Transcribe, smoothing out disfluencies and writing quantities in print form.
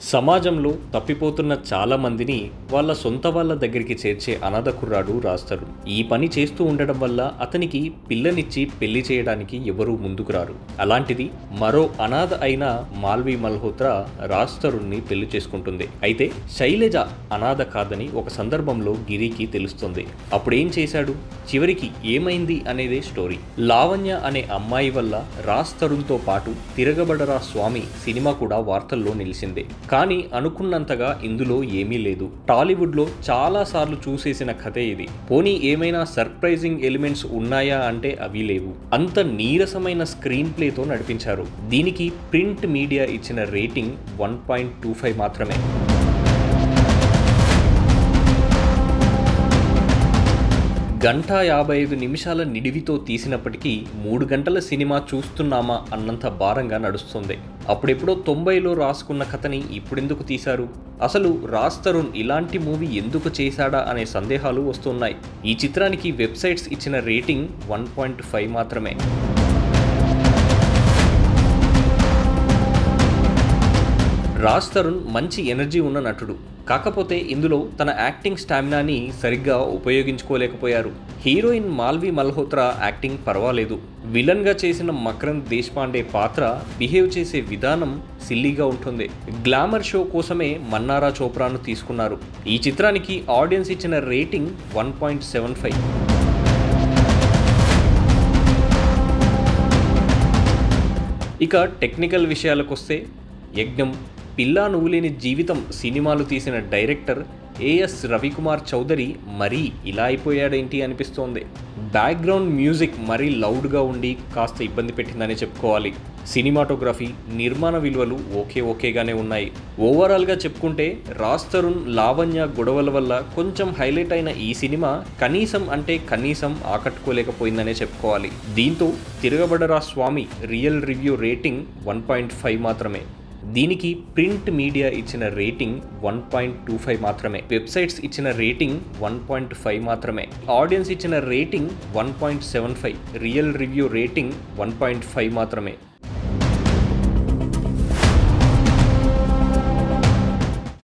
సమాజంలో తప్పిపోతున్న చాలా మందిని వాళ్ళ సొంత వాళ్ళ దగ్గరికి చేర్చే అనాథ కుర్రాడు రాస్తారు. ఈ పని చేస్తూ ఉండడం వల్ల అతనికి పిల్లనిచ్చి పెళ్లి చేయడానికి ఎవరూ ముందుకు రారు. అలాంటిది మరో అనాథ అయిన మాల్వి మల్హోత్రా రాస్తరుణ్ణి పెళ్లి చేసుకుంటుంది. అయితే శైలజ అనాథ కాదని ఒక సందర్భంలో గిరికి తెలుస్తుంది. అప్పుడేం చేశాడు, చివరికి ఏమైంది అనేదే స్టోరీ. లావణ్య అనే అమ్మాయి వల్ల రాస్తరుణ్తో పాటు తిరగబడరా స్వామి సినిమా కూడా వార్తల్లో నిలిచింది. కానీ అనుకున్నంతగా ఇందులో ఏమీ లేదు. టాలీవుడ్లో చాలా సార్లు చూసేసిన కథే ఇది. పోనీ ఏమైనా సర్ప్రైజింగ్ ఎలిమెంట్స్ ఉన్నాయా అంటే అవి లేవు. అంత నీరసమైన స్క్రీన్ ప్లేతో నడిపించారు. దీనికి ప్రింట్ మీడియా ఇచ్చిన రేటింగ్ 1.25 మాత్రమే. గంట 55 నిమిషాల నిడివితో తీసినప్పటికీ 3 గంటల సినిమా చూస్తున్నామా అన్నంత భారంగా నడుస్తుంది. అప్పుడెప్పుడో 90లో రాసుకున్న కథని ఇప్పుడెందుకు తీశారు? అసలు రాజ్ తరుణ్ ఇలాంటి మూవీ ఎందుకు చేశాడా అనే సందేహాలు వస్తున్నాయి. ఈ చిత్రానికి వెబ్సైట్స్ ఇచ్చిన రేటింగ్ 1.5 మాత్రమే. రాజ్ తరుణ్ మంచి ఎనర్జీ ఉన్న నటుడు. కాకపోతే ఇందులో తన యాక్టింగ్ స్టామినాని సరిగ్గా ఉపయోగించుకోలేకపోయారు. హీరోయిన్ మాల్వి మల్హోత్రా యాక్టింగ్ పర్వాలేదు. విలన్గా చేసిన మకరంద్ దేశ్పాండే పాత్ర బిహేవ్ చేసే విధానం సిల్లీగా ఉంటుంది. గ్లామర్ షో కోసమే మన్నారా చోప్రాను తీసుకున్నారు. ఈ చిత్రానికి ఆడియన్స్ ఇచ్చిన రేటింగ్ 1.75. ఇక టెక్నికల్ విషయాలకొస్తే యజ్ఞం, పిల్లా నువ్వు లేని జీవితం సినిమాలు తీసిన డైరెక్టర్ ఏఎస్ రవికుమార్ చౌదరి మరీ ఇలా అయిపోయాడేంటి అనిపిస్తోంది. బ్యాక్గ్రౌండ్ మ్యూజిక్ మరీ లౌడ్గా ఉండి కాస్త ఇబ్బంది పెట్టిందనే చెప్పుకోవాలి. సినిమాటోగ్రఫీ, నిర్మాణ విలువలు ఓకేగానే ఉన్నాయి. ఓవరాల్గా చెప్పుకుంటే రాజ్ తరుణ్, లావణ్య గొడవల వల్ల కొంచెం హైలైట్ అయిన ఈ సినిమా కనీసం ఆకట్టుకోలేకపోయిందనే చెప్పుకోవాలి. దీంతో తిరగబడరా స్వామి రియల్ రివ్యూ రేటింగ్ 1.5 మాత్రమే. దీనికి ప్రింట్ మీడియా ఇచ్చిన రేటింగ్ 1.25 మాత్రమే. వెబ్సైట్స్ ఇచ్చిన రేటింగ్ 1.5 మాత్రమే. ఆడియన్స్ ఇచ్చిన రేటింగ్ 1.75. రియల్ రివ్యూ రేటింగ్ 1.5 మాత్రమే.